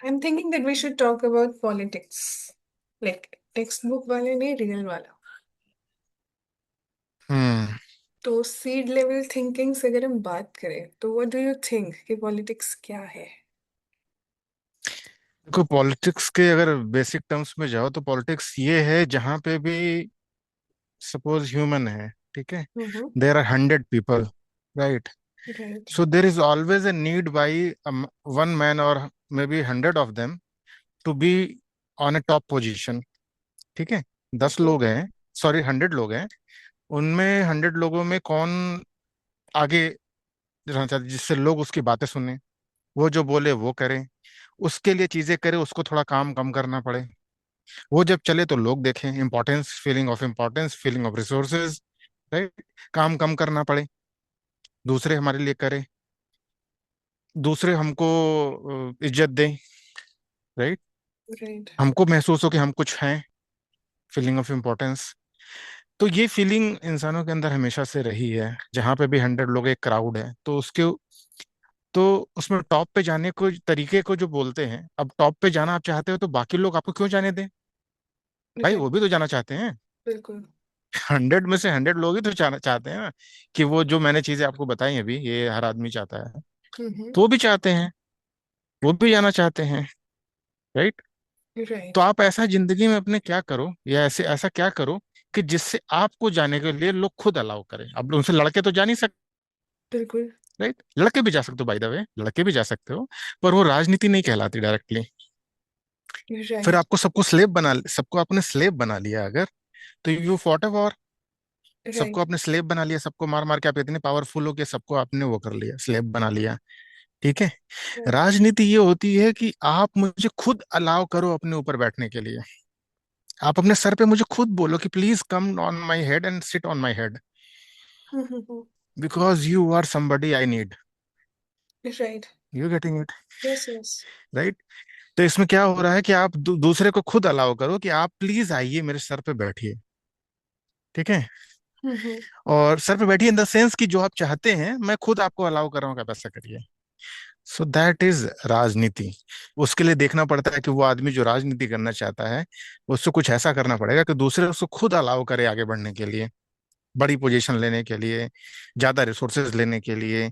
I'm thinking that we should talk about politics. Like textbook वाले नहीं real वाला. हम्म। तो सीड लेवल थिंकिंग से अगर हम बात करें तो व्हाट डू यू थिंक कि पॉलिटिक्स क्या है? देखो, पॉलिटिक्स के अगर बेसिक टर्म्स में जाओ तो पॉलिटिक्स ये है जहां पे भी सपोज ह्यूमन है, ठीक है, hmm. There are 100 people, right? Right. So there is always a need by one man और may be 100 of them to be on a top position, ठीक है। 10 लोग हैं, सॉरी 100 लोग हैं, उनमें 100 लोगों में कौन आगे रहना चाहते जिससे लोग उसकी बातें सुने, वो जो बोले वो करें, उसके लिए चीजें करे, उसको थोड़ा काम कम करना पड़े, वो जब चले तो लोग देखें, importance feeling of resources, right. काम कम करना पड़े, दूसरे हमारे लिए करें, दूसरे हमको इज्जत दें, राइट। राइट. हमको महसूस हो कि हम कुछ हैं, फीलिंग ऑफ इम्पोर्टेंस। तो ये फीलिंग इंसानों के अंदर हमेशा से रही है। जहां पे भी 100 लोग एक क्राउड है तो उसके तो उसमें टॉप पे जाने को तरीके को जो बोलते हैं, अब टॉप पे जाना आप चाहते हो तो बाकी लोग आपको क्यों जाने दें? भाई वो राइट. भी तो जाना चाहते हैं। बिल्कुल. 100 में से 100 लोग ही तो चाहते हैं ना कि वो जो मैंने चीजें आपको बताई अभी, ये हर आदमी चाहता है, हम्म. तो वो भी चाहते हैं, वो भी जाना चाहते हैं, राइट। तो राइट. आप ऐसा जिंदगी में अपने क्या करो, या ऐसे ऐसा क्या करो कि जिससे आपको जाने के लिए लोग खुद अलाउ करें। अब उनसे लड़के तो जा नहीं सकते, बिल्कुल. राइट। लड़के भी जा सकते हो, बाय द वे, लड़के भी जा सकते हो, पर वो राजनीति नहीं कहलाती डायरेक्टली। फिर राइट. आपको सबको आपने स्लेव बना लिया अगर, तो यू फॉट अ वॉर। सबको राइट. आपने स्लेव बना लिया, सबको मार मार के आप इतने पावरफुल हो कि सबको आपने वो कर लिया, स्लेव बना लिया, ठीक है। राइट. राजनीति ये होती है कि आप मुझे खुद अलाउ करो अपने ऊपर बैठने के लिए। आप अपने सर पे मुझे खुद बोलो कि please come on my head and sit on my head, because you are somebody I need. Right. You getting it? Yes. Yes. Right. तो इसमें क्या हो रहा है कि आप दूसरे को खुद अलाउ करो कि आप प्लीज आइए मेरे सर पे बैठिए, ठीक है। हम्म. और सर पे बैठिए इन द सेंस कि जो आप चाहते हैं मैं खुद आपको अलाउ कर रहा हूँ कि आप ऐसा करिए। सो दैट इज राजनीति। उसके लिए देखना पड़ता है कि वो आदमी जो राजनीति करना चाहता है, उससे कुछ ऐसा करना पड़ेगा कि दूसरे उसको खुद अलाउ करे आगे बढ़ने के लिए, बड़ी पोजीशन लेने के लिए, ज्यादा रिसोर्सेज लेने के लिए,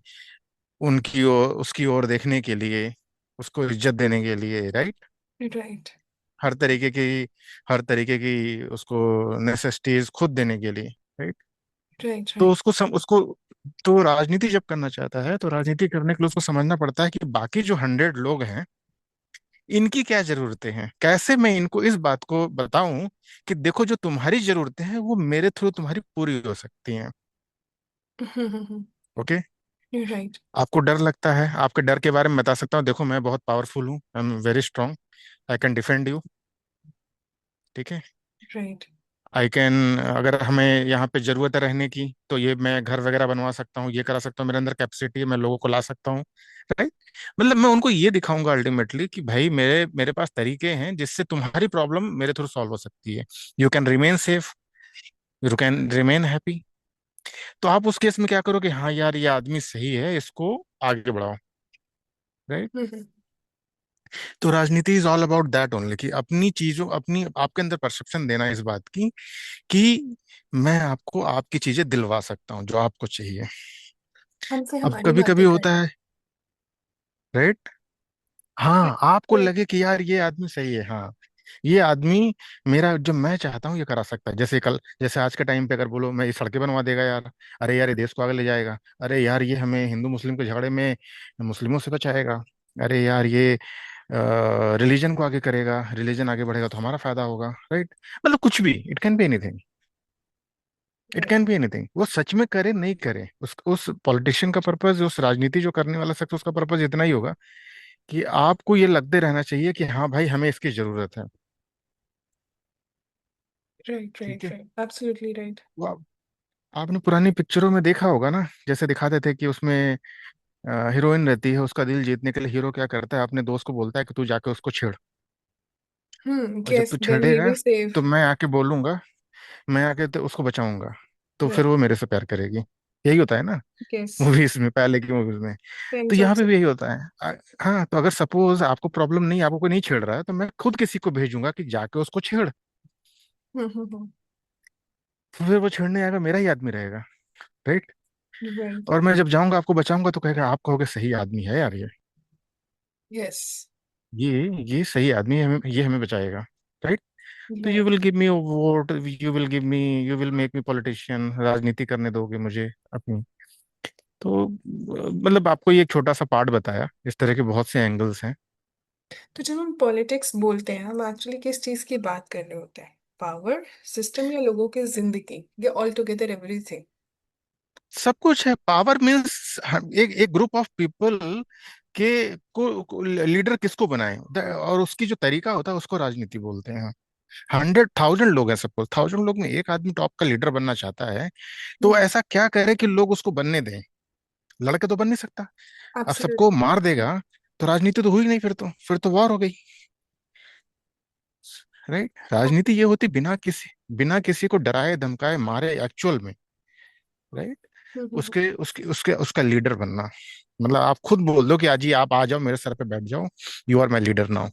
उनकी ओर उसकी ओर देखने के लिए, उसको इज्जत देने के लिए, राइट। राइट. हर तरीके की हर तरीके की उसको नेसेसिटीज खुद देने के लिए, राइट। राइट. तो राइट. उसको तो राजनीति जब करना चाहता है तो राजनीति करने के लिए उसको समझना पड़ता है कि बाकी जो 100 लोग हैं, इनकी क्या जरूरतें हैं, कैसे मैं इनको इस बात को बताऊं कि देखो जो तुम्हारी जरूरतें हैं वो मेरे थ्रू तुम्हारी पूरी हो सकती हैं। ओके। राइट. आपको डर लगता है, आपके डर के बारे में बता सकता हूँ, देखो मैं बहुत पावरफुल हूँ, I am very strong, I can defend you, ठीक है। राइट. आई कैन, अगर हमें यहाँ पे जरूरत है रहने की तो ये मैं घर वगैरह बनवा सकता हूँ, ये करा सकता हूँ, मेरे अंदर कैपेसिटी है, मैं लोगों को ला सकता हूँ, राइट। मतलब मैं उनको ये दिखाऊंगा अल्टीमेटली कि भाई मेरे मेरे पास तरीके हैं जिससे तुम्हारी प्रॉब्लम मेरे थ्रू सॉल्व हो सकती है। You can remain safe, you can remain happy. तो आप उस केस में क्या करो कि हाँ यार ये आदमी सही है, इसको आगे बढ़ाओ, राइट। तो राजनीति is all about that only, कि अपनी चीजों अपनी आपके अंदर परसेप्शन देना इस बात की कि मैं आपको आपकी चीजें दिलवा सकता हूँ जो आपको चाहिए। हमसे अब हमारी कभी कभी बातें कर. होता है, राइट। हाँ, आपको राइट. लगे कि यार ये आदमी सही है, हाँ ये आदमी मेरा जो मैं चाहता हूँ ये करा सकता है। जैसे आज के टाइम पे अगर बोलो मैं ये सड़कें बनवा देगा यार, अरे यार ये देश को आगे ले जाएगा, अरे यार ये हमें हिंदू मुस्लिम के झगड़े में मुस्लिमों से बचाएगा, अरे यार ये रिलीजन को आगे करेगा, रिलीजन आगे बढ़ेगा तो हमारा फायदा होगा, राइट। मतलब कुछ भी, it can be anything, it right. Can be anything. वो सच में करे नहीं करे, उस पॉलिटिशियन का पर्पज, उस राजनीति जो करने वाला शख्स, उसका पर्पज इतना ही होगा कि आपको ये लगते रहना चाहिए कि हाँ भाई हमें इसकी जरूरत है, राइट. ठीक राइट. है। राइट. Absolutely right. वो आपने पुरानी पिक्चरों में देखा होगा ना, जैसे दिखाते थे कि उसमें हीरोइन रहती है, उसका दिल जीतने के लिए हीरो क्या करता है, अपने दोस्त को बोलता है कि तू जाके उसको छेड़, और जब यस, तू देन ही छेड़ेगा विल सेव. तो मैं आके बोलूंगा, मैं आके तो उसको बचाऊंगा, तो फिर वो मेरे से प्यार करेगी। यही होता है ना यस। मूवीज में, पहले की मूवीज में। तो फ्रेंड्स यहाँ पे ऑल्सो। भी यही होता है। हाँ, तो अगर सपोज आपको प्रॉब्लम नहीं, आपको कोई नहीं छेड़ रहा है, तो मैं खुद किसी को भेजूंगा कि जाके उसको छेड़। हम्म। तो फिर वो छेड़ने आएगा, मेरा ही आदमी रहेगा, राइट। राइट। और मैं जब जाऊंगा आपको बचाऊंगा तो कहेगा, आप कहोगे सही आदमी है यार ये, यस। ये सही आदमी है, हमें ये हमें बचाएगा, राइट। तो you right. Will give me vote, you will make me politician, राजनीति करने दोगे मुझे अपनी। तो मतलब आपको ये एक छोटा सा पार्ट बताया, इस तरह के बहुत से एंगल्स हैं। तो जब हम पॉलिटिक्स बोलते हैं, हम एक्चुअली किस चीज की बात कर रहे होते हैं? पावर, सिस्टम, या लोगों की जिंदगी, या ऑल टुगेदर एवरीथिंग? सब कुछ है। पावर मीन्स एक एक ग्रुप ऑफ पीपल के को लीडर किसको बनाए, और उसकी जो तरीका होता है उसको राजनीति बोलते हैं। 100,000 लोग हैं, सपोज 1,000 लोग में एक आदमी टॉप का लीडर बनना चाहता है, तो ऐसा क्या करे कि लोग उसको बनने दें। लड़के तो बन नहीं सकता। अब सबको एब्सोल्युटली। मार देगा तो राजनीति तो हुई नहीं, फिर तो वॉर हो गई, राइट। राजनीति ये होती बिना किसी को डराए धमकाए मारे, एक्चुअल में, राइट। उसके उसके उसके उसका लीडर बनना, मतलब आप खुद बोल दो कि आज ही आप आ जाओ मेरे सर पे बैठ जाओ, you are my leader now.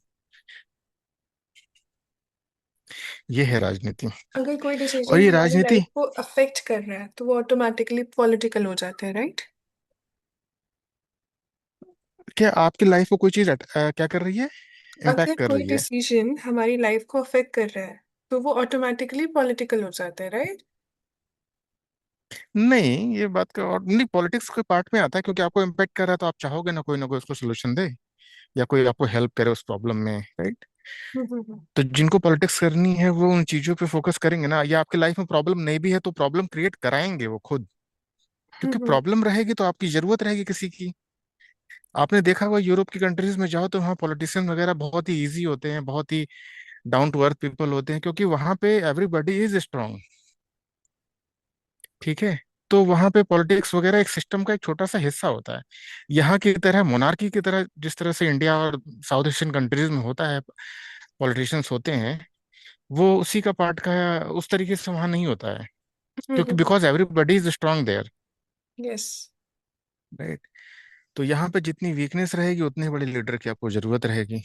ये है राजनीति। अगर कोई और डिसीजन ये हमारी राजनीति, लाइफ को अफेक्ट कर रहा है तो वो ऑटोमेटिकली पॉलिटिकल हो जाता है, राइट? क्या आपकी लाइफ को कोई चीज क्या कर रही है, इम्पैक्ट अगर कर कोई रही है? डिसीजन हमारी लाइफ को अफेक्ट कर रहा है तो वो ऑटोमेटिकली पॉलिटिकल हो जाता है, राइट? नहीं, ये बात का और नहीं, पॉलिटिक्स के पार्ट में आता है, क्योंकि आपको इम्पैक्ट कर रहा है तो आप चाहोगे ना कोई उसको सोल्यूशन दे, या कोई आपको हेल्प करे उस प्रॉब्लम में, राइट। हम्म। तो जिनको पॉलिटिक्स करनी है वो उन चीजों पे फोकस करेंगे ना, या आपकी लाइफ में प्रॉब्लम नहीं भी है तो प्रॉब्लम क्रिएट कराएंगे वो खुद, क्योंकि हम्म। प्रॉब्लम रहेगी तो आपकी जरूरत रहेगी किसी की। आपने देखा होगा यूरोप की कंट्रीज में जाओ तो वहाँ पॉलिटिशियन वगैरह बहुत ही इजी होते हैं, बहुत ही डाउन टू अर्थ पीपल होते हैं, क्योंकि वहाँ पे एवरीबॉडी इज स्ट्रांग, ठीक है। तो वहाँ पे पॉलिटिक्स वगैरह एक सिस्टम का एक छोटा सा हिस्सा होता है। यहाँ की तरह मोनार्की की तरह, जिस तरह से इंडिया और साउथ एशियन कंट्रीज में होता है, पॉलिटिशियंस होते हैं, वो उसी का पार्ट का उस तरीके से वहाँ नहीं होता है, क्योंकि hmm. Because everybody is strong there, yes. Right. तो यहाँ पे जितनी वीकनेस रहेगी उतने बड़े लीडर की आपको जरूरत रहेगी।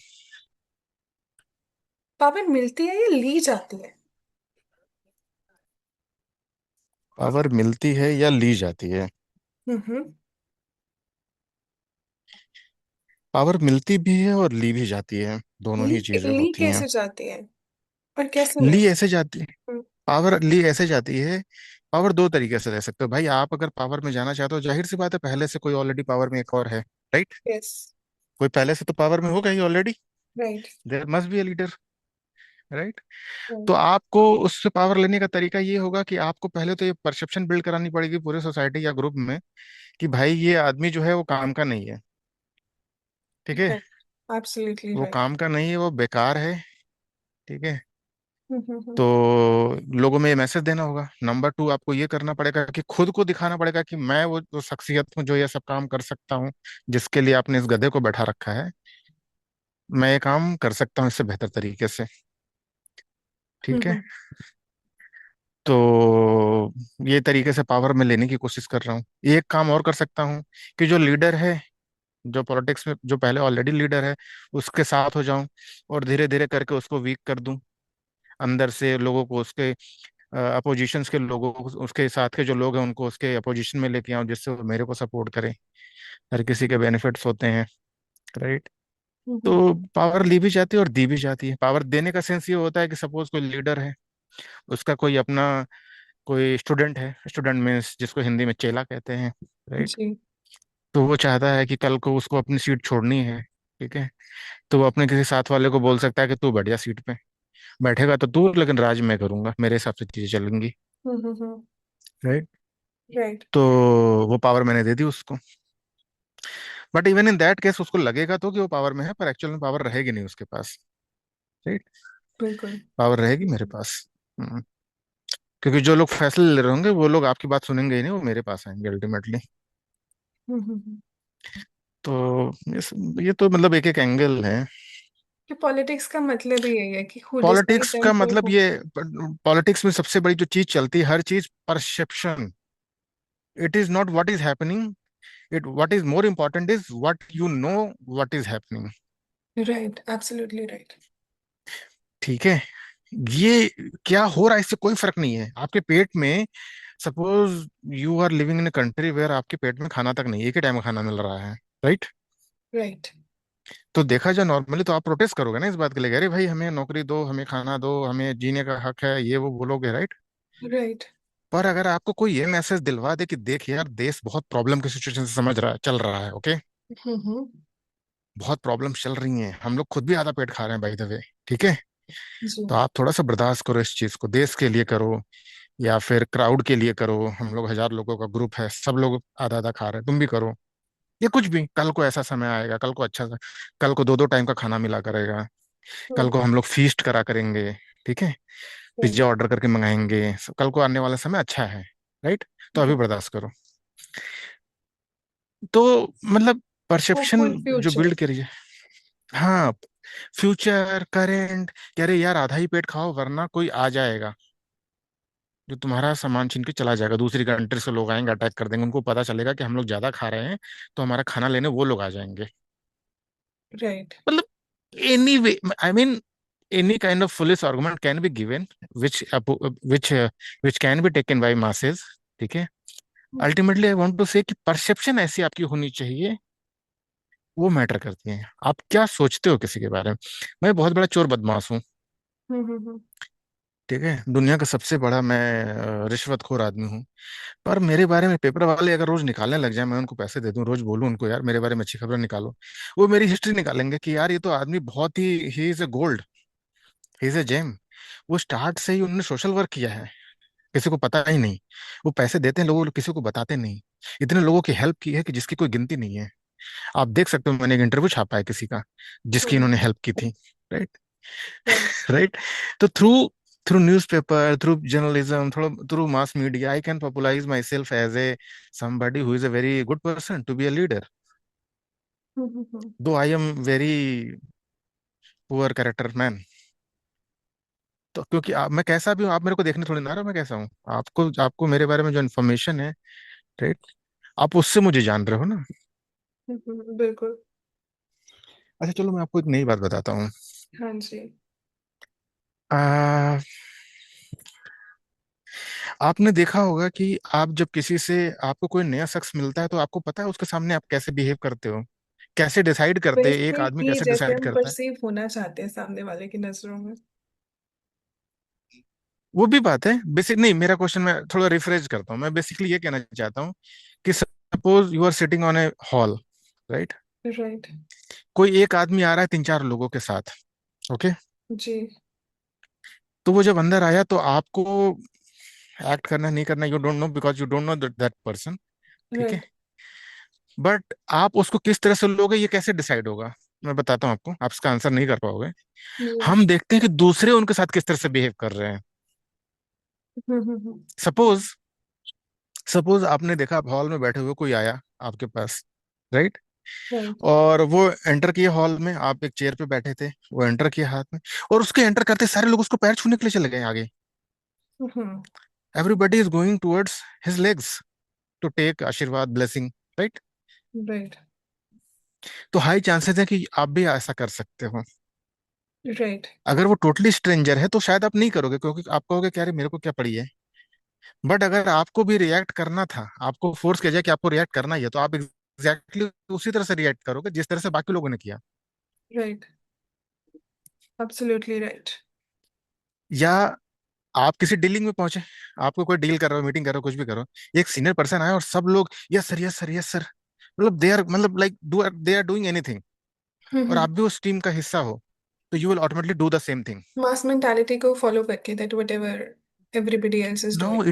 पावर मिलती है या ली जाती है? पावर मिलती है या ली जाती है? हम्म। पावर मिलती भी है और ली भी जाती है, दोनों ली ही चीजें ली होती हैं। कैसे जाती है और कैसे ली मिलती ऐसे जाती है, है? पावर ली ऐसे जाती है। पावर दो तरीके से रह सकते हो भाई, आप अगर पावर में जाना चाहते हो, जाहिर सी बात है पहले से कोई ऑलरेडी पावर में एक और है, राइट। यस। कोई पहले से तो पावर में होगा ही already, right. There must be a leader, right. तो आपको उससे पावर लेने का तरीका ये होगा कि आपको पहले तो ये परसेप्शन बिल्ड करानी पड़ेगी पूरे सोसाइटी या ग्रुप में कि भाई ये आदमी जो है वो काम का नहीं है, ठीक है। राइट। एब्सोल्युटली वो राइट। काम का नहीं है, वो बेकार है, ठीक है। हम्म। तो लोगों में ये मैसेज देना होगा। नंबर टू, आपको ये करना पड़ेगा कि खुद को दिखाना पड़ेगा कि मैं वो शख्सियत हूँ जो ये सब काम कर सकता हूँ, जिसके लिए आपने इस गधे को बैठा रखा है। मैं ये काम कर सकता हूँ इससे बेहतर तरीके से, ठीक है। हम्म। तो ये तरीके से पावर में लेने की कोशिश कर रहा हूँ। एक काम और कर सकता हूँ कि जो लीडर है, जो पॉलिटिक्स में जो पहले ऑलरेडी लीडर है, उसके साथ हो जाऊं और धीरे धीरे करके उसको वीक कर दूं, अंदर से लोगों को, उसके अपोजिशंस के लोगों को, उसके साथ के जो लोग हैं उनको उसके अपोजिशन में लेके आऊं, जिससे वो मेरे को सपोर्ट करें। हर किसी के बेनिफिट्स होते हैं, राइट। हम्म। तो पावर ली भी जाती है और दी भी जाती है। पावर देने का सेंस ये होता है कि सपोज कोई लीडर है, उसका कोई अपना कोई स्टूडेंट है, स्टूडेंट मीन्स जिसको हिंदी में चेला कहते हैं, राइट। जी। तो वो चाहता है कि कल को उसको अपनी सीट छोड़नी है, ठीक है। तो वो अपने किसी साथ वाले को बोल सकता है कि तू बैठ जा सीट पे, बैठेगा तो तू, लेकिन राज मैं करूंगा, मेरे हिसाब से चीजें चलेंगी, हम्म। राइट। राइट। तो वो पावर मैंने दे दी उसको। But even in that case उसको लगेगा तो कि वो पावर में है, पर एक्चुअल में पावर रहेगी नहीं उसके पास, राइट। बिल्कुल। पावर रहेगी मेरे पास। हम्म। क्योंकि जो लोग फैसले ले रहे होंगे वो लोग आपकी बात सुनेंगे ही नहीं, वो मेरे पास आएंगे अल्टीमेटली। हम्म। तो ये तो मतलब एक एक एंगल है। कि पॉलिटिक्स का मतलब ही यही है कि हु डिसाइड पॉलिटिक्स का एंड फॉर मतलब हु। ये, पॉलिटिक्स में सबसे बड़ी जो चीज चलती है, हर चीज perception, it is not what is happening, it what is more important is what you know what is happening. Right, absolutely right. ठीक है, ये क्या हो रहा है इससे कोई फर्क नहीं है आपके पेट में। Suppose you are living in a country where आपके पेट में खाना तक नहीं, एक ही टाइम का खाना मिल रहा है, राइट? राइट। तो देखा जाए नॉर्मली तो आप प्रोटेस्ट करोगे ना इस बात के लिए, अरे भाई हमें नौकरी दो, हमें खाना दो, हमें जीने का हक है, ये वो बोलोगे, राइट? राइट। पर अगर आपको कोई ये मैसेज दिलवा दे कि देख यार देश बहुत प्रॉब्लम की सिचुएशन से समझ रहा है, चल रहा है, ओके, हम्म। बहुत प्रॉब्लम चल रही हैं, हम लोग खुद भी आधा पेट खा रहे हैं बाय द वे, ठीक है, जी। तो आप थोड़ा सा बर्दाश्त करो, इस चीज को देश के लिए करो या फिर क्राउड के लिए करो, हम लोग 1,000 लोगों का ग्रुप है, सब लोग आधा आधा खा रहे हैं, तुम भी करो। ये कुछ भी, कल को ऐसा समय आएगा, कल को अच्छा सा, कल को दो दो टाइम का खाना मिला करेगा, कल को हम लोग फीस्ट करा करेंगे, ठीक है, राइट। पिज्जा ऑर्डर करके मंगाएंगे, कल को आने वाला समय अच्छा है, राइट? तो अभी बर्दाश्त करो। तो मतलब परसेप्शन होपफुल जो फ्यूचर। बिल्ड करिए, हाँ, फ्यूचर करेंट, कह रहे यार आधा ही पेट खाओ वरना कोई आ जाएगा जो तुम्हारा सामान छीन के चला जाएगा, दूसरी कंट्री से लोग आएंगे, अटैक कर देंगे, उनको पता चलेगा कि हम लोग ज्यादा खा रहे हैं, तो हमारा खाना लेने वो लोग आ जाएंगे। राइट। मतलब any way, I mean any kind of foolish argument can be given which which which can be taken by masses, ठीक है। अल्टीमेटली आई वांट टू से कि परसेप्शन ऐसी आपकी होनी चाहिए, वो मैटर करती है, आप क्या सोचते हो किसी के बारे में। मैं बहुत बड़ा चोर बदमाश हूँ, हम्म। ठीक है, दुनिया का सबसे बड़ा मैं रिश्वतखोर आदमी हूँ, पर मेरे बारे में पेपर वाले अगर रोज निकालने लग जाए, मैं उनको पैसे दे दूं, रोज बोलूं उनको यार मेरे बारे में अच्छी खबरें निकालो, वो मेरी हिस्ट्री निकालेंगे कि यार ये तो आदमी बहुत ही is a gold, he is a gem, वो स्टार्ट से ही उन्होंने सोशल वर्क किया है, किसी को पता ही नहीं, वो पैसे देते हैं लोगों, किसी को बताते नहीं, इतने लोगों की हेल्प की है कि जिसकी कोई गिनती नहीं है। आप देख सकते हो, मैंने एक इंटरव्यू छापा है किसी का जिसकी इन्होंने हेल्प की थी, राइट? राइट। राइट? तो through through newspaper, through journalism, थोड़ा through mass media, I can popularize myself as a somebody who is a very good person to be a leader, though I am very poor character man। तो क्योंकि मैं कैसा भी हूँ, आप मेरे को देखने थोड़ी ना रहे हो मैं कैसा हूँ, आपको आपको मेरे बारे में जो इन्फॉर्मेशन है, राइट, आप उससे मुझे जान रहे हो ना। बिल्कुल। अच्छा चलो मैं आपको एक नई बात बताता हूँ। हाँ जी। आ, आपने देखा होगा कि आप जब किसी से, आपको कोई नया शख्स मिलता है तो आपको पता है उसके सामने आप कैसे बिहेव करते हो, कैसे डिसाइड करते हैं, एक वैसे आदमी ही कैसे जैसे डिसाइड हम करता है। परसीव होना चाहते हैं सामने वाले की नजरों में। वो भी बात है, बेसिक नहीं, मेरा क्वेश्चन मैं थोड़ा रिफ्रेश करता हूँ, मैं बेसिकली ये कहना चाहता हूँ कि suppose you are sitting on a hall, right, right. कोई एक आदमी आ रहा है 3-4 लोगों के साथ, ओके, जी। तो वो जब अंदर आया तो आपको एक्ट करना नहीं करना, you don't know because you don't know that person, ठीक है, राइट। बट आप उसको किस तरह से लोगे ये कैसे डिसाइड होगा, मैं बताता हूँ आपको, आप इसका आंसर नहीं कर पाओगे। हम देखते हैं कि दूसरे उनके साथ किस तरह से बिहेव कर रहे हैं। सपोज सपोज आपने देखा, आप हॉल में बैठे हुए, कोई आया आपके पास, राइट, राइट। और वो एंटर किए हॉल में, आप एक चेयर पे बैठे थे, वो एंटर किया हाथ में, और उसके एंटर करते सारे लोग उसको पैर छूने के लिए चले गए आगे, everybody is going towards his legs to take आशीर्वाद ब्लेसिंग, राइट? राइट। तो हाई चांसेस है कि आप भी ऐसा कर सकते हो। राइट। अगर वो टोटली स्ट्रेंजर है तो शायद आप नहीं करोगे, क्योंकि आप कहोगे कि अरे मेरे को क्या पड़ी है, बट अगर आपको भी रिएक्ट करना था, आपको फोर्स किया जाए कि आपको रिएक्ट करना ही है, तो आप एग्जैक्टली उसी तरह से रिएक्ट करोगे जिस तरह से बाकी लोगों ने किया। राइट। Absolutely right. या आप किसी डीलिंग में पहुंचे, आपको कोई डील कर रहे हो, मीटिंग कर रहे हो, कुछ भी करो, एक सीनियर पर्सन आया और सब लोग yes sir, yes sir, yes sir, मतलब दे आर, मतलब like they are doing anything, और आप भी उस टीम का हिस्सा हो, तो you will automatically do the same thing. Mass mentality को फॉलो करके that whatever everybody else is no, doing.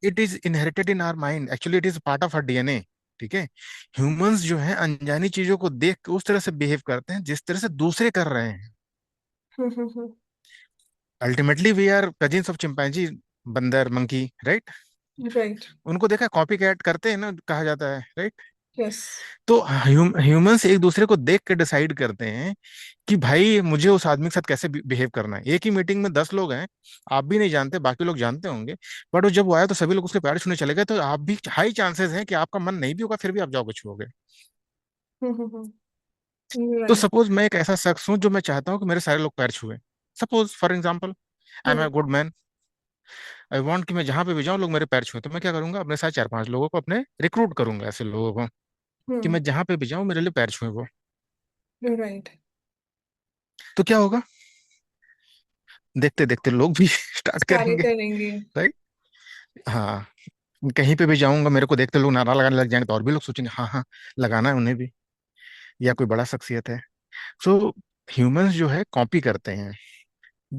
It is inherited in our mind, actually it is part of our DNA, ठीक है। Humans जो है अनजानी चीजों को देख के उस तरह से बिहेव करते हैं जिस तरह से दूसरे कर रहे हैं। Ultimately we are cousins of chimpanzee, बंदर, मंकी, राइट? राइट। उनको देखा कॉपी कैट करते हैं ना, कहा जाता है, राइट? यस। तो ह्यूमंस एक दूसरे को देख के डिसाइड करते हैं कि भाई मुझे उस आदमी के साथ कैसे बिहेव करना है। एक ही मीटिंग में 10 लोग हैं, आप भी नहीं जानते, बाकी लोग जानते होंगे, बट वो जब वो आया तो सभी लोग उसके पैर छूने चले गए, तो आप भी, हाई चांसेस हैं कि आपका मन नहीं भी होगा फिर भी आप जाओगे छूओगे। तो राइट। सपोज मैं एक ऐसा शख्स हूँ जो मैं चाहता हूँ कि मेरे सारे लोग पैर छुए। Suppose for example, I am hmm a good man, I want कि मैं जहां पे भी जाऊं लोग मेरे पैर छुए, तो मैं क्या करूंगा, अपने साथ 4-5 लोगों को अपने रिक्रूट करूंगा, ऐसे लोगों को, कि हम्म। मैं जहां पे भी जाऊं मेरे लिए पैर छुए वो। राइट। तो क्या होगा, देखते देखते लोग भी स्टार्ट कार्य करेंगे, करेंगे। राइट। हाँ, कहीं पे भी जाऊंगा मेरे को देखते लोग नारा लगाने लग जाएंगे, तो और भी लोग सोचेंगे हाँ हाँ लगाना है उन्हें भी, या कोई बड़ा शख्सियत है। सो ह्यूमंस जो है कॉपी करते हैं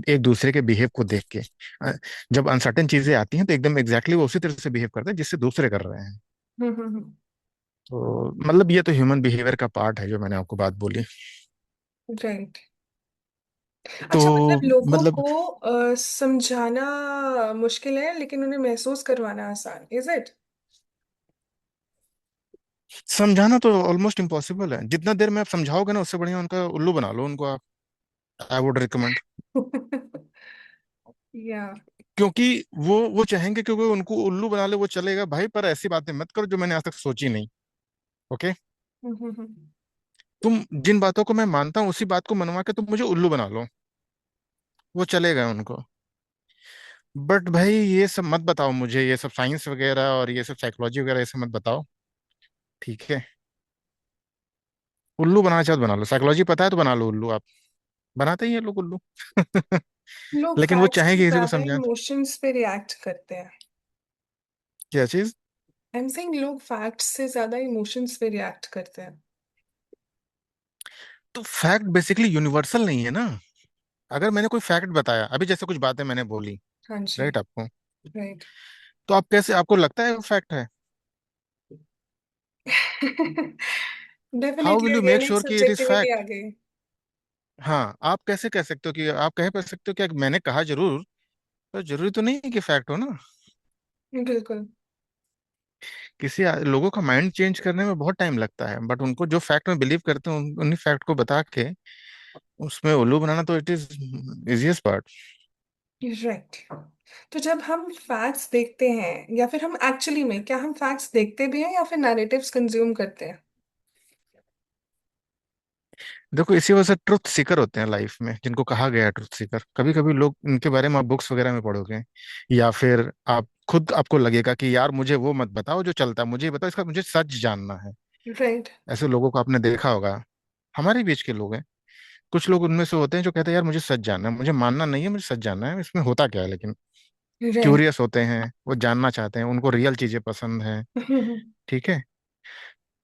एक दूसरे के बिहेव को देख के। अ, जब अनसर्टेन चीजें आती हैं तो एकदम एग्जैक्टली वो उसी तरह से बिहेव करते हैं जिससे दूसरे कर रहे हैं। तो मतलब ये तो ह्यूमन बिहेवियर का पार्ट है जो मैंने आपको बात बोली। राइट। तो अच्छा, मतलब लोगों मतलब को समझाना मुश्किल है लेकिन उन्हें महसूस करवाना आसान, इज इट? समझाना तो ऑलमोस्ट इम्पॉसिबल है, जितना देर में आप समझाओगे ना उससे बढ़िया उनका उल्लू बना लो उनको आप, आई वुड रिकमेंड। या। क्योंकि वो चाहेंगे, क्योंकि उनको उल्लू बना ले वो चलेगा भाई, पर ऐसी बातें मत करो जो मैंने आज तक सोची नहीं। ओके, तुम जिन बातों को मैं मानता हूँ उसी बात को मनवा के तुम मुझे उल्लू बना लो, वो चलेगा उनको। बट भाई ये सब मत बताओ मुझे, ये सब साइंस वगैरह और ये सब साइकोलॉजी वगैरह ये सब मत बताओ, ठीक है। उल्लू बनाना चाहो तो बना लो, साइकोलॉजी पता है तो बना लो उल्लू आप, बनाते ही हैं लोग उल्लू। लोग लेकिन वो फैक्ट्स चाहे से कि किसी को ज्यादा समझा। इमोशंस पे रिएक्ट करते हैं। क्या चीज? आई एम सेइंग लोग फैक्ट्स से ज्यादा इमोशंस पे रिएक्ट करते हैं। तो फैक्ट बेसिकली यूनिवर्सल नहीं है ना। अगर मैंने कोई फैक्ट बताया अभी, जैसे कुछ बातें मैंने बोली, हाँ जी। राइट, आपको, राइट। तो आप कैसे, आपको लगता है वो फैक्ट है? How definitely will you make again एक श्योर कि it is subjectivity or fact? गई। हाँ, आप कैसे कह सकते हो कि, आप कह पा सकते हो कि मैंने कहा जरूर, पर जरूरी तो नहीं है कि फैक्ट हो ना। बिल्कुल। लोगों का माइंड चेंज करने में बहुत टाइम लगता है, बट उनको जो फैक्ट में बिलीव करते हैं उन्हीं फैक्ट को बता के उसमें उल्लू बनाना, तो it is easiest part. Right. तो जब हम फैक्ट्स देखते हैं, या फिर हम एक्चुअली में, क्या हम फैक्ट्स देखते भी हैं या फिर नैरेटिव्स कंज्यूम करते हैं? देखो इसी वजह से ट्रुथ सीकर होते हैं लाइफ में, जिनको कहा गया है ट्रुथ सीकर। कभी कभी लोग इनके बारे में आप बुक्स वगैरह में पढ़ोगे, या फिर आप खुद आपको लगेगा कि यार मुझे वो मत बताओ जो चलता है, मुझे ये बताओ इसका, मुझे सच जानना है। राइट। ऐसे लोगों को आपने देखा होगा, हमारे बीच के लोग हैं। कुछ लोग उनमें से होते हैं जो कहते हैं यार मुझे सच जानना है, मुझे मानना नहीं है, मुझे सच जानना है इसमें होता क्या है। लेकिन राइट। क्यूरियस होते हैं, वो जानना चाहते हैं, उनको रियल चीजें पसंद हैं, ठीक है।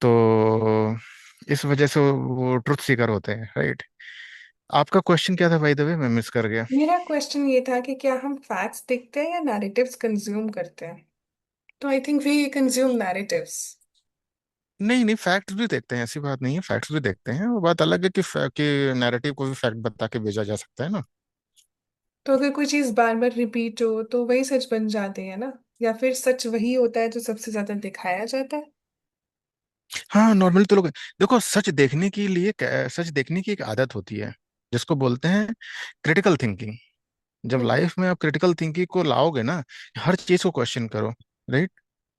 तो इस वजह से वो ट्रुथ सीकर होते हैं, राइट। आपका क्वेश्चन क्या था भाई, द वे मैं मिस कर गया। मेरा क्वेश्चन ये था कि क्या हम फैक्ट्स देखते हैं या नैरेटिव्स कंज्यूम करते हैं? तो I think we consume narratives. नहीं नहीं, फैक्ट्स भी देखते हैं, ऐसी बात नहीं है, फैक्ट्स भी देखते हैं। वो बात अलग है कि नैरेटिव को भी फैक्ट बता के भेजा जा सकता है ना। तो अगर कोई चीज बार बार रिपीट हो तो वही सच बन जाती है ना? या फिर सच वही होता है जो सबसे ज्यादा दिखाया जाता है? हाँ, नॉर्मली तो लोग, देखो सच देखने के लिए सच देखने की एक आदत होती है जिसको बोलते हैं क्रिटिकल थिंकिंग। जब लाइफ में आप क्रिटिकल थिंकिंग को लाओगे ना, हर चीज को क्वेश्चन करो, राइट,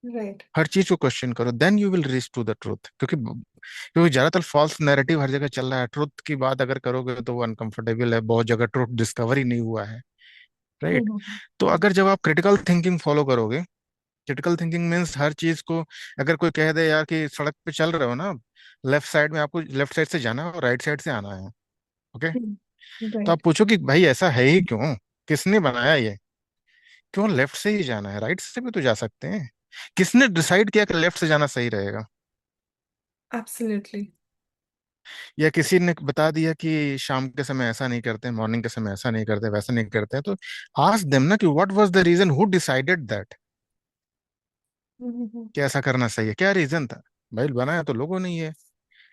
राइट। हर चीज को क्वेश्चन करो, then you will reach to the truth. क्योंकि ज्यादातर फॉल्स नैरेटिव हर जगह चल रहा है, ट्रुथ की बात अगर करोगे तो वो अनकंफर्टेबल है, बहुत जगह ट्रुथ डिस्कवर ही नहीं हुआ है, राइट। तो अगर जब आप क्रिटिकल थिंकिंग फॉलो करोगे, क्रिटिकल थिंकिंग मीन्स हर चीज को, अगर कोई कह दे यार कि सड़क पे चल रहे हो ना, लेफ्ट साइड में आपको लेफ्ट साइड से जाना है और राइट साइड से आना है, ओके, तो आप राइट। पूछो कि भाई ऐसा है ही क्यों, किसने बनाया ये, क्यों लेफ्ट से ही जाना है, राइट से भी तो जा सकते हैं। किसने डिसाइड किया कि लेफ्ट से जाना सही रहेगा? एब्सोल्युटली। या किसी ने बता दिया कि शाम के समय ऐसा नहीं करते, मॉर्निंग के समय ऐसा नहीं करते, वैसा नहीं करते, तो आस्क देम ना कि what was the reason, who decided that, कि ऐसा करना सही है, क्या रीजन था। भाई बनाया तो लोगों ने ही है,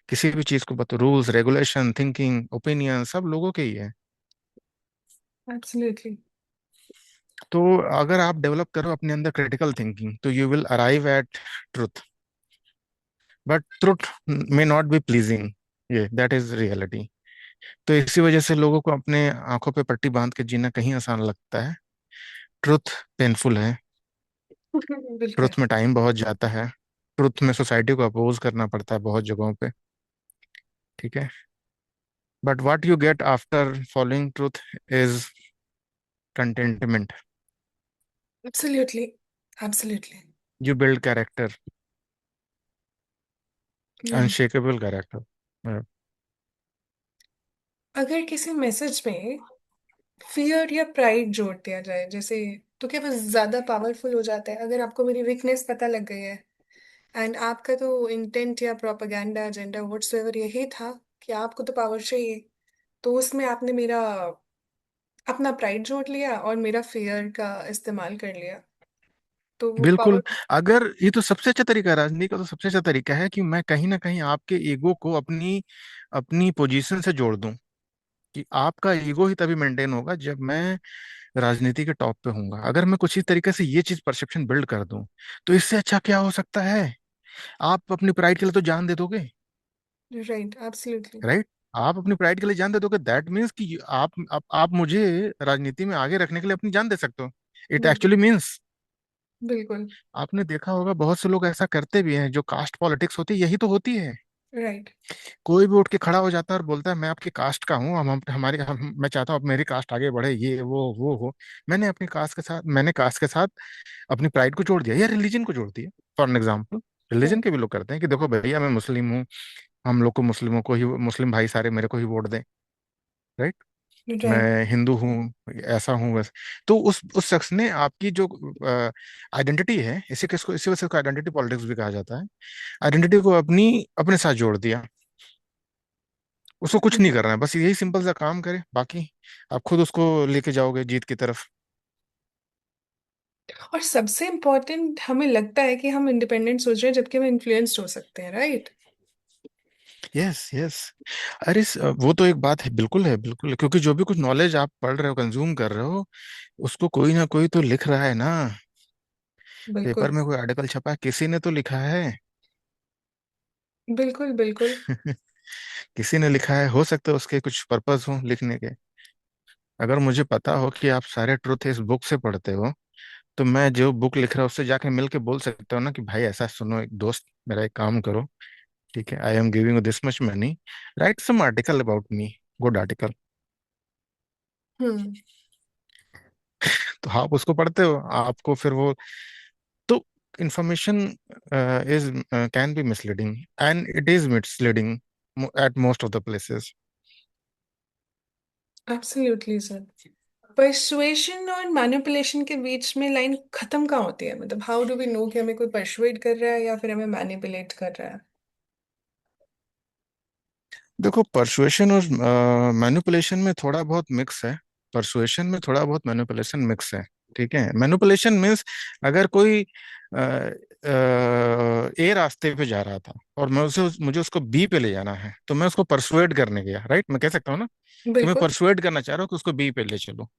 किसी भी चीज को बता, रूल्स रेगुलेशन थिंकिंग ओपिनियन सब लोगों के ही है। एब्सोल्युटली। तो अगर आप डेवलप करो अपने अंदर क्रिटिकल थिंकिंग तो you will arrive at truth. But truth may not be pleasing, ये दैट इज रियलिटी। तो इसी वजह से लोगों को अपने आंखों पे पट्टी बांध के जीना कहीं आसान लगता है। ट्रुथ पेनफुल है। बिल्कुल। ट्रुथ में टाइम बहुत जाता है। ट्रुथ में सोसाइटी को अपोज करना पड़ता है बहुत जगहों पे। ठीक है। But what you get after following truth is contentment. Absolutely. Absolutely. You build character, right. Unshakeable character. अगर किसी मैसेज में फियर या प्राइड जोड़ दिया जाए जैसे, तो क्या वो ज्यादा पावरफुल हो जाता है? अगर आपको मेरी वीकनेस पता लग गई है एंड आपका तो इंटेंट या प्रोपागेंडा एजेंडा व्हाट्सएवर यही था कि आपको तो पावर चाहिए, तो उसमें आपने मेरा अपना प्राइड जोड़ लिया और मेरा फियर का इस्तेमाल कर लिया, तो वो बिल्कुल। पावर। अगर ये तो सबसे अच्छा तरीका है, राजनीति का तो सबसे अच्छा तरीका है कि मैं कहीं ना कहीं आपके ईगो को अपनी अपनी पोजीशन से जोड़ दूं। कि आपका ईगो ही तभी मेंटेन होगा जब मैं राजनीति के टॉप पे हूंगा। अगर मैं कुछ इस तरीके से ये चीज परसेप्शन बिल्ड कर दूं, तो इससे अच्छा क्या हो सकता है। आप अपनी प्राइड के लिए तो जान दे दोगे। राइट। एब्सोल्युटली। राइट। आप अपनी प्राइड के लिए जान दे दोगे, दैट मीन्स कि आप मुझे राजनीति में आगे रखने के लिए अपनी जान दे सकते हो। इट बिल्कुल। एक्चुअली मीन्स, बिल्कुल। आपने देखा होगा बहुत से लोग ऐसा करते भी हैं। जो कास्ट पॉलिटिक्स होती है यही तो होती है। राइट। कोई भी उठ के खड़ा हो जाता है और बोलता है मैं आपकी कास्ट का हूँ, मैं चाहता हूँ अब मेरी कास्ट आगे बढ़े, ये वो हो। मैंने कास्ट के साथ अपनी प्राइड को जोड़ दिया या रिलीजन को जोड़ दिया। For an example, religion right. के भी लोग करते हैं कि देखो भैया मैं मुस्लिम हूँ, हम लोग को मुस्लिमों को ही, मुस्लिम भाई सारे मेरे को ही वोट दें। राइट। राइट। मैं हिंदू हूँ, ऐसा हूँ वैसे। तो उस शख्स ने आपकी जो आइडेंटिटी है, इसी वजह से इसको आइडेंटिटी पॉलिटिक्स भी कहा जाता है। आइडेंटिटी को अपनी अपने साथ जोड़ दिया। उसको कुछ नहीं करना है, बस यही सिंपल सा काम करे, बाकी आप खुद उसको लेके जाओगे जीत की तरफ। और सबसे इम्पोर्टेंट, हमें लगता है कि हम इंडिपेंडेंट सोच रहे हैं जबकि हम इन्फ्लुएंस्ड हो सकते हैं, राइट? Yes yes. अरे वो तो एक बात है, बिल्कुल है, बिल्कुल है। क्योंकि जो भी कुछ नॉलेज आप पढ़ रहे हो, कंज्यूम कर रहे हो, उसको कोई ना कोई तो लिख रहा है ना। पेपर बिल्कुल। में कोई आर्टिकल छपा है, किसी ने तो लिखा है। बिल्कुल। बिल्कुल। किसी ने लिखा है, हो सकता है उसके कुछ पर्पस हो लिखने के। अगर मुझे पता हो कि आप सारे ट्रुथ इस बुक से पढ़ते हो, तो मैं जो बुक लिख रहा हूँ उससे जाके मिल के बोल सकता हूँ ना कि भाई ऐसा सुनो, एक दोस्त मेरा एक काम करो, ठीक है, I am giving you this much money, right some article about me, good article. Hmm. तो आप उसको पढ़ते हो, आपको फिर वो, तो information is can be misleading, and it is misleading at most of the places. Absolutely sir. Persuasion और मैनिपुलेशन के बीच में लाइन खत्म कहाँ होती है? मतलब हाउ डू वी नो कि हमें कोई परसुएट कर रहा है या फिर हमें मैनिपुलेट कर रहा है? देखो, परसुएशन और मैनिपुलेशन में थोड़ा बहुत मिक्स है। परसुएशन में थोड़ा बहुत मैनिपुलेशन मिक्स है। ठीक है। मैनिपुलेशन मीन्स, अगर कोई ए रास्ते पे जा रहा था और मुझे उसको बी पे ले जाना है, तो मैं उसको परसुएट करने गया, राइट। मैं कह सकता हूँ ना कि मैं बिल्कुल। परसुएट करना चाह रहा हूँ कि उसको बी पे ले चलो।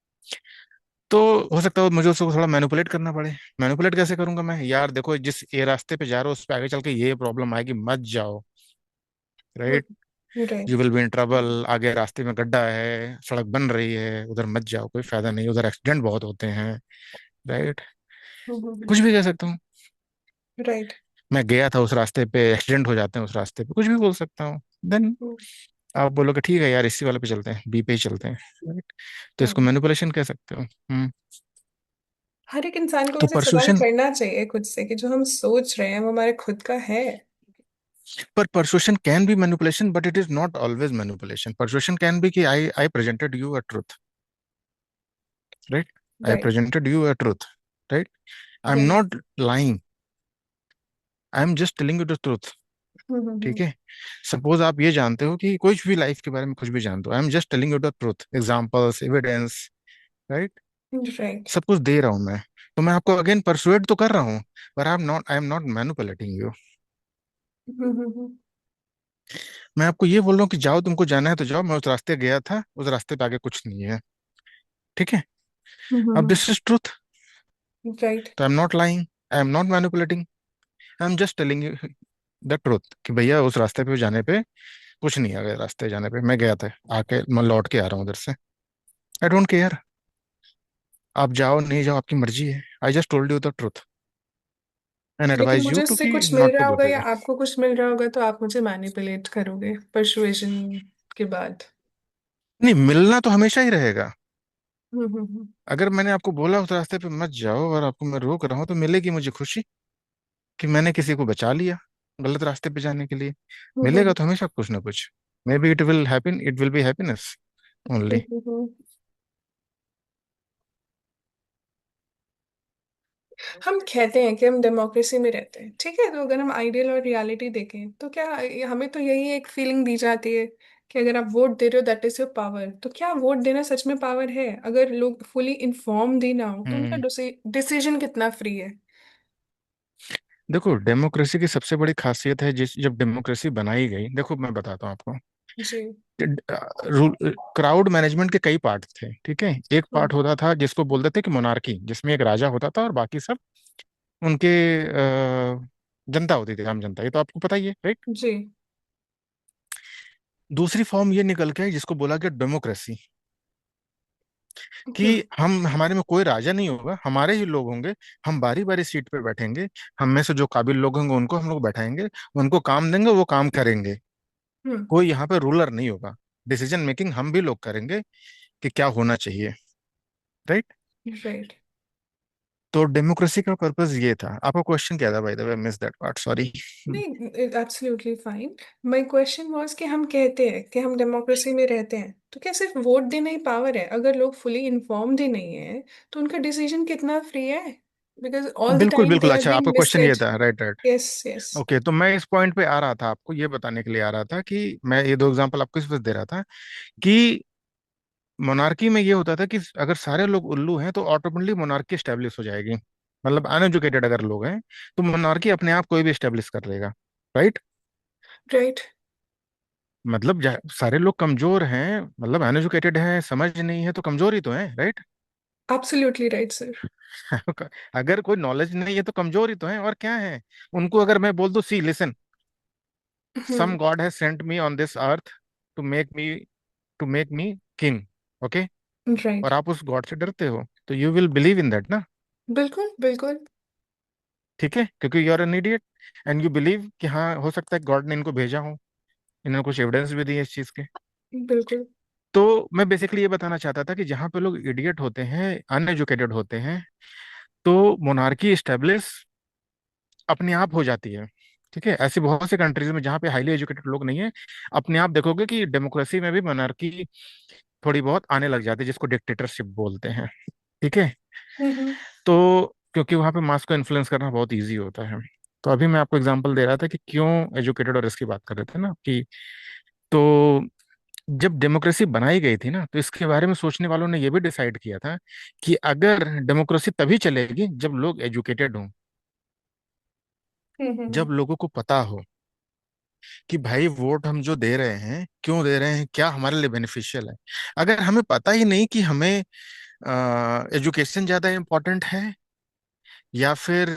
तो हो सकता है मुझे उसको थोड़ा मैनिपुलेट करना पड़े। मैनिपुलेट कैसे करूंगा मैं, यार देखो जिस ए रास्ते पे जा रहे हो उस पे आगे चल के ये प्रॉब्लम आएगी, मत जाओ। Right. Right. You will be in trouble, आगे रास्ते में गड्ढा है, सड़क बन रही है, उधर मत जाओ, कोई फायदा नहीं, उधर एक्सीडेंट बहुत होते हैं। राइट। कुछ भी कह सकता हूँ। राइट। मैं गया था उस रास्ते पे, एक्सीडेंट हो जाते हैं उस रास्ते पे, कुछ भी बोल सकता हूँ। देन आप बोलोगे ठीक है यार, इसी वाले पे चलते हैं, बी पे ही चलते हैं। राइट। तो इसको मैनिपुलेशन कह सकते हो। हर एक इंसान को तो वैसे सवाल परसुएशन, करना चाहिए खुद से कि जो हम सोच रहे हैं वो हमारे खुद का है। पर persuasion can be manipulation, but it is not always manipulation. Persuasion can be कि I presented you a truth, right? I right. presented you a truth, right? I'm right. not lying. I'm just telling you the truth. ठीक है। Suppose आप ये जानते हो कि कुछ भी लाइफ के बारे में कुछ भी जानते हो, I am just telling you the truth, examples, evidence, right. Right. सब कुछ दे रहा हूं मैं। तो मैं आपको अगेन परसुएट तो कर रहा हूँ, पर I am not manipulating you. मैं आपको ये बोल रहा हूँ कि जाओ, तुमको जाना है तो जाओ, मैं उस रास्ते गया था, उस रास्ते पे आगे कुछ नहीं है। ठीक है। अब दिस इज ट्रूथ। राइट। तो I am not lying, I am not manipulating, I am just telling you, the truth कि भैया उस रास्ते पे जाने पे कुछ नहीं, अगर रास्ते जाने पे मैं गया था, आके मैं लौट के आ रहा हूँ उधर से। आई डोंट केयर, आप जाओ नहीं जाओ आपकी मर्जी है। I just told you the truth and लेकिन एडवाइज यू मुझे टू उससे की कुछ मिल नॉट टू रहा गो होगा या देयर। आपको कुछ मिल रहा होगा तो आप मुझे मैनिपुलेट करोगे परसुएशन के बाद। नहीं, मिलना तो हमेशा ही रहेगा। हम्म। अगर मैंने आपको बोला उस रास्ते पे मत जाओ और आपको मैं रोक रहा हूँ, तो मिलेगी मुझे खुशी कि मैंने किसी को बचा लिया गलत रास्ते पे जाने के लिए। मिलेगा हम्म तो हमेशा कुछ ना कुछ। May be it will be happiness only. Hmm. हम कहते हैं कि हम डेमोक्रेसी में रहते हैं, ठीक है, तो अगर हम आइडियल और रियलिटी देखें तो क्या हमें तो यही एक फीलिंग दी जाती है कि अगर आप वोट दे रहे हो दैट इज योर पावर। तो क्या वोट देना सच में पावर है? अगर लोग फुली इन्फॉर्म ही ना हो तो उनका हम्म। डिसीजन कितना फ्री है? देखो, डेमोक्रेसी की सबसे बड़ी खासियत है, जिस जब डेमोक्रेसी बनाई गई, देखो मैं बताता हूँ आपको। जी। क्राउड मैनेजमेंट के कई पार्ट थे, ठीक है। एक पार्ट हम्म। होता था जिसको बोलते थे कि मोनार्की, जिसमें एक राजा होता था और बाकी सब उनके जनता होती थी, आम जनता। ये तो आपको पता ही है, राइट। जी। दूसरी फॉर्म ये निकल के आई जिसको बोला गया डेमोक्रेसी, कि हम्म हम हमारे में कोई राजा नहीं होगा, हमारे ही लोग होंगे। हम बारी बारी सीट पे बैठेंगे, हम में से जो काबिल लोग होंगे उनको हम लोग बैठाएंगे, उनको काम देंगे, वो काम करेंगे। हम्म। कोई यहाँ पे रूलर नहीं होगा। डिसीजन मेकिंग हम भी लोग करेंगे कि क्या होना चाहिए, राइट। राइट। तो डेमोक्रेसी का पर्पस ये था। आपका क्वेश्चन क्या था, by the way, miss that part, sorry. नहीं, absolutely fine. My question was कि हम कहते हैं कि हम डेमोक्रेसी में रहते हैं, तो क्या सिर्फ वोट देना ही पावर है? अगर लोग फुली इन्फॉर्म्ड ही नहीं है तो उनका डिसीजन कितना फ्री है? बिकॉज ऑल द बिल्कुल टाइम बिल्कुल, दे आर अच्छा बीइंग आपका क्वेश्चन ये मिसलेड। था, right right. Yes yes. Okay, तो मैं इस पॉइंट पे आ रहा था, आपको ये बताने के लिए आ रहा था कि मैं ये दो एग्जांपल आपको इस वजह से दे रहा था कि मोनार्की में ये होता था कि अगर सारे लोग उल्लू हैं तो ऑटोमेटिकली मोनार्की स्टेब्लिश हो जाएगी। मतलब अनएजुकेटेड अगर लोग हैं तो मोनार्की अपने आप कोई भी स्टेब्लिश कर लेगा, राइट। राइट। मतलब सारे लोग कमजोर हैं, मतलब अनएजुकेटेड हैं, समझ नहीं है, तो कमजोर ही तो है, राइट। Absolutely right sir. अगर कोई नॉलेज नहीं है तो कमजोर ही तो है, और क्या है। उनको अगर मैं बोल दूं, see listen, some hmm. God has sent me on this earth to make me to make me king, okay. Right. और आप उस गॉड से डरते हो तो you will believe in that ना। बिल्कुल बिल्कुल। ठीक है, क्योंकि you are an idiot and you believe कि हाँ हो सकता है गॉड ने इनको भेजा हो। इन्होंने कुछ एविडेंस भी दिए इस चीज के। बिल्कुल। तो मैं बेसिकली ये बताना चाहता था कि जहाँ पे लोग इडियट होते हैं, अनएजुकेटेड होते हैं, तो मोनार्की स्टेब्लिश अपने आप हो जाती है। ठीक है, ऐसी बहुत सी कंट्रीज में जहाँ पे हाईली एजुकेटेड लोग नहीं है, अपने आप देखोगे कि डेमोक्रेसी में भी मोनार्की थोड़ी बहुत आने लग जाती है, जिसको डिक्टेटरशिप बोलते हैं। ठीक है। हम्म तो क्योंकि वहाँ पे मास को इन्फ्लुएंस करना बहुत ईजी होता है। तो अभी मैं आपको एग्जांपल दे रहा था कि क्यों एजुकेटेड और इसकी बात कर रहे थे ना, कि तो जब डेमोक्रेसी बनाई गई थी ना, तो इसके बारे में सोचने वालों ने यह भी डिसाइड किया था कि अगर डेमोक्रेसी तभी चलेगी जब लोग एजुकेटेड हों, जब हम्म। लोगों को पता हो कि भाई वोट हम जो दे रहे हैं क्यों दे रहे हैं, क्या हमारे लिए बेनिफिशियल है। अगर हमें पता ही नहीं कि हमें एजुकेशन ज्यादा इम्पोर्टेंट है, या फिर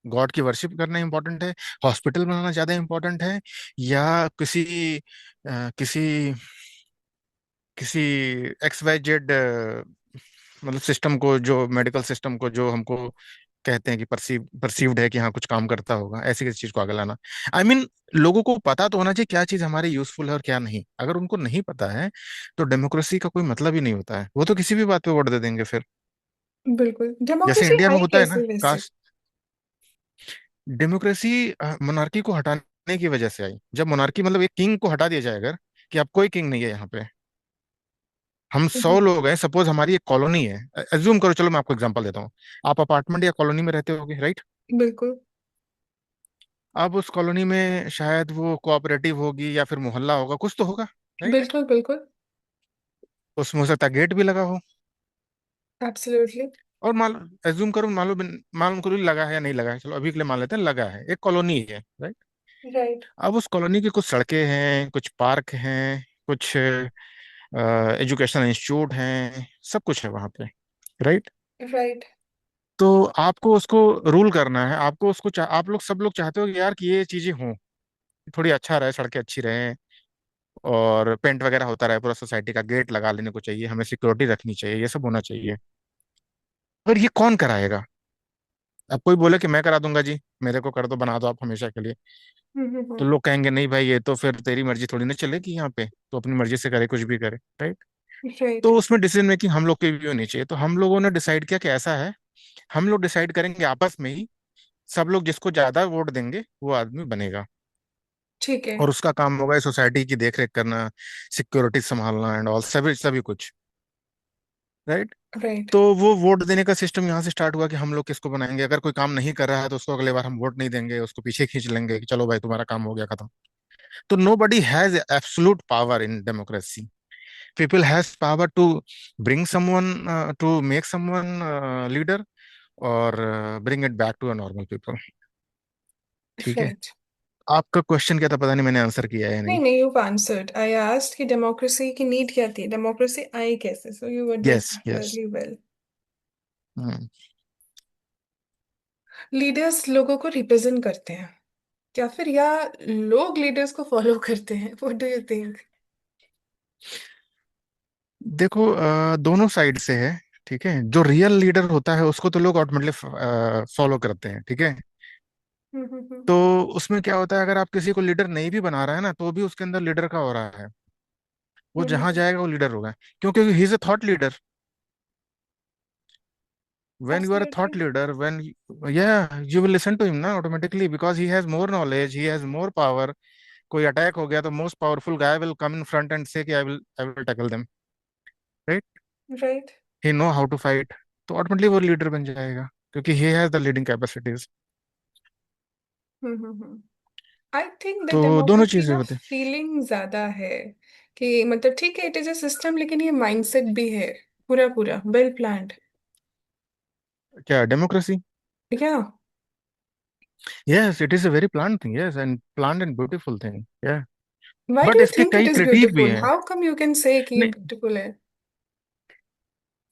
गॉड की वर्शिप करना इम्पोर्टेंट है, हॉस्पिटल बनाना ज्यादा इम्पोर्टेंट है, या किसी किसी किसी एक्स वाई जेड मतलब सिस्टम को, जो मेडिकल सिस्टम को जो हमको कहते हैं कि परसीव्ड है कि हाँ कुछ काम करता होगा, ऐसी किसी चीज को आगे लाना। आई I मीन लोगों को पता तो होना चाहिए क्या चीज हमारे यूजफुल है और क्या नहीं। अगर उनको नहीं पता है तो डेमोक्रेसी का कोई मतलब ही नहीं होता है, वो तो किसी भी बात पे वोट दे देंगे फिर। बिल्कुल। जैसे डेमोक्रेसी इंडिया में आई होता है ना, कैसे वैसे? कास्ट डेमोक्रेसी मोनार्की को हटाने की वजह से आई। जब मोनार्की मतलब एक किंग को हटा दिया जाए, अगर कि अब कोई किंग नहीं है यहाँ पे, हम 100 लोग हैं, सपोज हमारी एक कॉलोनी है, एज्यूम करो, चलो मैं आपको एग्जांपल देता हूँ। आप अपार्टमेंट या कॉलोनी में रहते होगे, राइट। बिल्कुल अब उस कॉलोनी में शायद वो कोऑपरेटिव होगी या फिर मोहल्ला होगा, कुछ तो होगा, राइट। बिल्कुल। बिल्कुल। उसमें हो सकता है गेट भी लगा हो। एब्सोल्युटली। और मान एज्यूम करो, मान करो लगा है या नहीं लगा है, चलो अभी के लिए मान लेते हैं लगा है, एक कॉलोनी है, राइट। राइट। अब उस कॉलोनी की कुछ सड़कें हैं, कुछ पार्क हैं, कुछ एजुकेशन इंस्टीट्यूट हैं, सब कुछ है वहां पे, राइट। राइट। तो आपको उसको रूल करना है, आपको उसको आप लोग सब लोग चाहते हो कि यार कि ये चीजें हों, थोड़ी अच्छा रहे, सड़कें अच्छी रहें, और पेंट वगैरह होता रहे, पूरा सोसाइटी का गेट लगा लेने को चाहिए, हमें सिक्योरिटी रखनी चाहिए, ये सब होना चाहिए। पर ये कौन कराएगा? अब कोई बोले कि मैं करा दूंगा जी, मेरे को कर दो, बना दो आप हमेशा के लिए, तो लोग कहेंगे नहीं भाई, ये तो फिर तेरी मर्जी थोड़ी ना चलेगी यहाँ पे, तो अपनी मर्जी से करे, कुछ भी करे, राइट? राइट। तो उसमें डिसीजन मेकिंग हम लोग की भी होनी चाहिए। तो हम लोगों ने डिसाइड किया कि ऐसा है, हम लोग डिसाइड करेंगे आपस में ही, सब लोग जिसको ज्यादा वोट देंगे वो आदमी बनेगा, ठीक है। और उसका काम होगा सोसाइटी की देख रेख करना, सिक्योरिटी संभालना एंड ऑल, सभी सभी कुछ, राइट? राइट। तो वो वोट देने का सिस्टम यहाँ से स्टार्ट हुआ कि हम लोग किसको बनाएंगे, अगर कोई काम नहीं कर रहा है तो उसको अगले बार हम वोट नहीं देंगे, उसको पीछे खींच लेंगे कि चलो भाई तुम्हारा काम हो गया, खत्म। तो nobody has absolute power in democracy. People has power to bring someone, to make someone leader, और bring it back to a normal people. ठीक है। राइट। आपका क्वेश्चन क्या था, पता नहीं मैंने आंसर किया है या नहीं नहीं। नहीं, यू आंसर्ड। आई आस्क्ड कि डेमोक्रेसी की नीड क्या थी, डेमोक्रेसी आई कैसे, so you did yes yes. Very well. Leaders लोगों को रिप्रेजेंट करते हैं, या फिर या लोग लीडर्स को फॉलो करते हैं, व्हाट डू यू थिंक? देखो दोनों साइड से है। ठीक है, जो रियल लीडर होता है उसको तो लोग ऑटोमेटिकली फॉलो करते हैं, ठीक है। हम्म हम्म हम्म तो उसमें क्या होता है, अगर आप किसी को लीडर नहीं भी बना रहा है ना, तो भी उसके अंदर लीडर का हो रहा है, वो जहां जाएगा वो लीडर होगा, क्योंकि he is a thought leader. when you are a thought absolutely. leader, yeah, you will listen to him ना automatically, because he has more knowledge, he has more power. कोई अटैक हो गया तो most powerful guy will come in front and say कि I will tackle them, right? Right. He know how to fight. तो automatically वो leader बन जाएगा, क्योंकि he has the leading capacities. Hmm. I think that तो दोनों democracy चीजें का होती हैं। फीलिंग ज्यादा है, कि मतलब ठीक है, इट इज अ सिस्टम, लेकिन ये माइंडसेट भी है, पूरा पूरा वेल प्लान्ड। क्या डेमोक्रेसी? या yes, it is a very plan thing, yes, and plan and beautiful thing, या। व्हाई डू बट यू इसके थिंक इट कई इज क्रिटिक भी ब्यूटीफुल? हैं। How come you can say कि ये ब्यूटीफुल है?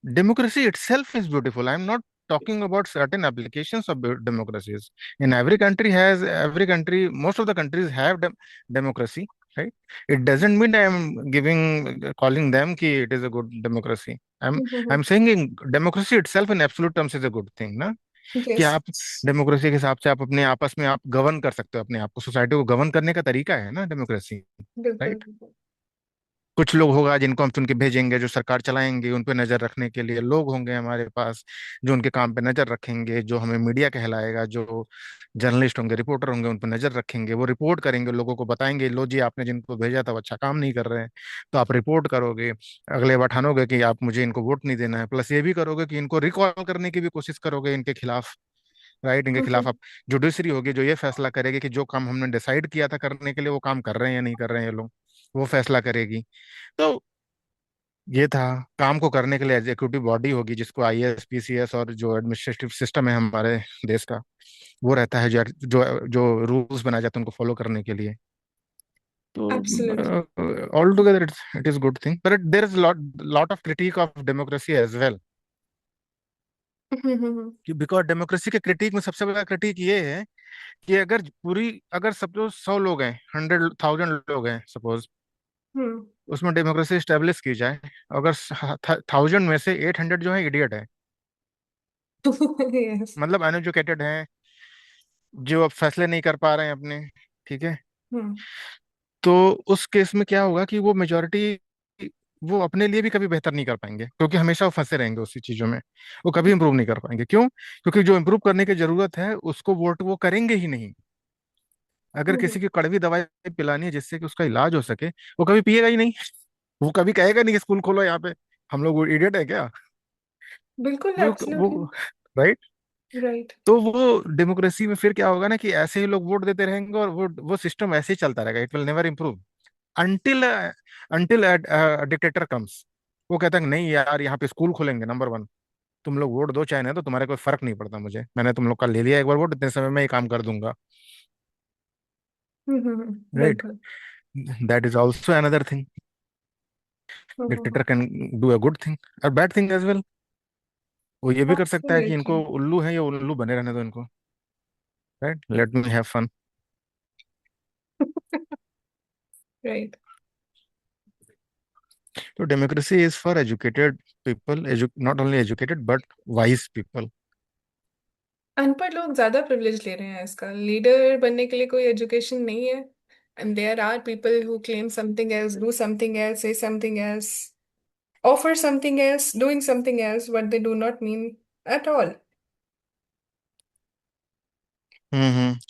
Democracy itself is beautiful. I'm not talking about certain applications of democracies. In every country, most of the countries have democracy, right? It doesn't mean I'm calling them कि it is a good democracy. I'm saying democracy itself in absolute terms is a good thing, ना? कि yes. आप democracy के हिसाब से आप अपने आपस में आप गवर्न कर सकते हो, अपने आप को, सोसाइटी को गवर्न करने का तरीका है ना डेमोक्रेसी, बिल्कुल राइट? बिल्कुल। कुछ लोग होगा जिनको हम चुन के भेजेंगे, जो सरकार चलाएंगे, उन पे नजर रखने के लिए लोग होंगे हमारे पास, जो उनके काम पे नजर रखेंगे, जो हमें मीडिया कहलाएगा, जो जर्नलिस्ट होंगे, रिपोर्टर होंगे, उन पे नजर रखेंगे, वो रिपोर्ट करेंगे, लोगों को बताएंगे, लो जी आपने जिनको भेजा था वो अच्छा काम नहीं कर रहे हैं, तो आप रिपोर्ट करोगे, अगले बार ठानोगे कि आप मुझे इनको वोट नहीं देना है, प्लस ये भी करोगे कि इनको रिकॉल करने की भी कोशिश करोगे इनके खिलाफ, राइट? इनके खिलाफ आप, जुडिशरी होगी जो ये फैसला करेगी कि जो काम हमने डिसाइड किया था करने के लिए वो काम कर रहे हैं या नहीं कर रहे हैं ये लोग, वो फैसला करेगी। तो ये था, काम को करने के लिए एग्जीक्यूटिव बॉडी होगी जिसको आईएएस पीसीएस और जो एडमिनिस्ट्रेटिव सिस्टम है हमारे देश का, वो रहता है, जो जो जो रूल्स बनाए जाते हैं उनको फॉलो करने के लिए। तो absolutely. All together it is good thing, but there is lot of critic of democracy as well. कि बिकॉज डेमोक्रेसी के क्रिटिक में सबसे बड़ा क्रिटिक ये है कि अगर सपोज 100 लोग हैं, 100,000 लोग हैं सपोज, उसमें डेमोक्रेसी स्टेब्लिश की जाए, अगर 1,000 में से 800 जो है इडियट है, यस। मतलब अनएजुकेटेड हैं, जो अब फैसले नहीं कर पा रहे हैं अपने, ठीक है, तो उस केस में क्या होगा कि वो मेजोरिटी, वो अपने लिए भी कभी बेहतर नहीं कर पाएंगे, क्योंकि हमेशा वो फंसे रहेंगे उसी चीजों में, वो कभी इंप्रूव नहीं कर पाएंगे। क्यों? क्योंकि जो इंप्रूव करने की जरूरत है उसको वोट वो करेंगे ही नहीं। अगर किसी की कड़वी दवाई पिलानी है जिससे कि उसका इलाज हो सके, वो कभी पिएगा ही नहीं, वो कभी कहेगा नहीं कि स्कूल खोलो यहाँ पे, हम लोग इडियट है क्या? बिल्कुल एब्सोल्युटली। वो राइट। राइट। तो वो डेमोक्रेसी में फिर क्या होगा ना, कि ऐसे ही लोग वोट देते रहेंगे और वो सिस्टम ऐसे ही चलता रहेगा, it will never improve until until dictator comes. वो कहता है कि नहीं यार, यहाँ पे स्कूल खोलेंगे नंबर वन, तुम लोग वोट दो चाहे नहीं, तो तुम्हारे कोई फर्क नहीं पड़ता मुझे, मैंने तुम लोग का ले लिया एक बार वोट, इतने समय में ये काम कर दूंगा, राइट? बिल्कुल। That is also another thing. Dictator can do a good thing और बैड थिंग एज वेल। वो ये भी कर सकता है कि एब्सोल्युटली। इनको उल्लू है, ये उल्लू बने रहने दो इनको, right, let me have fun. Right. तो democracy is for educated people, not only educated but wise people. अनपढ़ लोग ज्यादा प्रिविलेज ले रहे हैं इसका, लीडर बनने के लिए कोई एजुकेशन नहीं है। And there are people who claim something else, do something else, say something else, offer something else, doing something else, what they do not mean at all.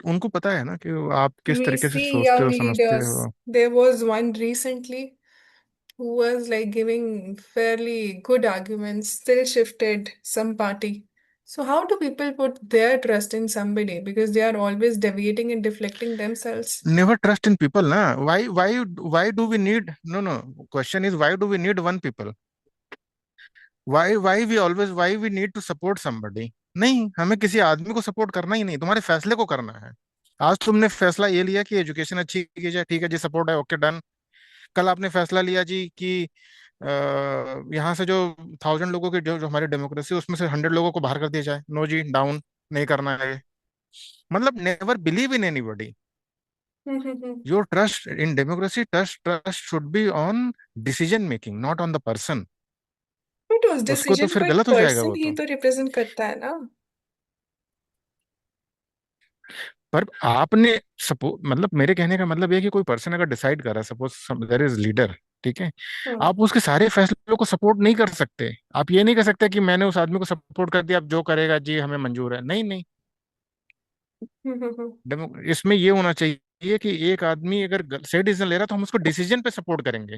उनको पता है ना कि आप किस We तरीके से see सोचते young हो, समझते leaders. हो। There was one recently who was like giving fairly good arguments, still shifted some party. So, how do people put their trust in somebody? Because they are always deviating and deflecting themselves. Never trust in people ना। Why do we need, no no, question is why do we need one people, why we need to support somebody. नहीं, हमें किसी आदमी को support करना ही नहीं, तुम्हारे फैसले को करना है। आज तुमने फैसला ये लिया कि एजुकेशन अच्छी की जाए, ठीक है जी, सपोर्ट है, ओके डन। कल आपने फैसला लिया जी कि यहाँ से जो 1000 लोगों की जो हमारी डेमोक्रेसी, उसमें से 100 लोगों को बाहर कर दिया जाए, नो जी, डाउन, नहीं करना है ये। मतलब never believe in anybody. But your trust in democracy, trust should be on decision making, not on the person. उस उसको तो डिसीजन फिर को एक गलत हो जाएगा पर्सन वो ही तो। तो रिप्रेजेंट करता है ना। पर आपने सपो मतलब मेरे कहने का मतलब ये है कि कोई पर्सन अगर डिसाइड कर रहा है, सपोज देयर इज लीडर, ठीक है, हम्म। आप उसके सारे फैसलों को सपोर्ट नहीं कर सकते। आप ये नहीं कर सकते कि मैंने उस आदमी को सपोर्ट कर दिया, अब जो करेगा जी हमें मंजूर है, नहीं नहीं। इसमें ये होना चाहिए कि एक आदमी अगर सही डिसीजन ले रहा है तो हम उसको डिसीजन पे सपोर्ट करेंगे।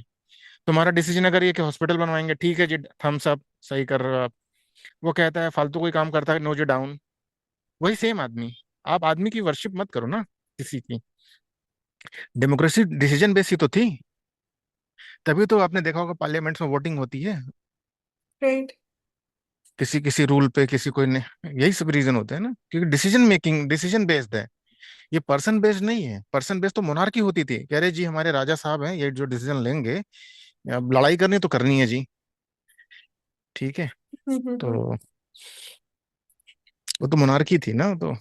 तुम्हारा डिसीजन अगर ये कि हॉस्पिटल बनवाएंगे, ठीक है जी, थम्स अप, सही कर रहे हो आप। वो कहता है फालतू कोई काम करता है, नो जी, डाउन। वही सेम आदमी। आप आदमी की वर्शिप मत करो ना किसी की। डेमोक्रेसी डिसीजन बेस ही तो थी। तभी तो आपने देखा होगा पार्लियामेंट्स में वोटिंग होती है, राइट। किसी किसी रूल पे, किसी कोई ने। यही सब रीजन होते हैं ना, क्योंकि डिसीजन मेकिंग डिसीजन बेस्ड है। ये पर्सन बेस्ड नहीं है। पर्सन बेस्ड तो मोनार्की होती थी, कह रहे जी हमारे राजा साहब हैं, ये जो डिसीजन लेंगे, अब लड़ाई करनी तो करनी है जी, ठीक है। तो वो तो मोनार्की थी ना, तो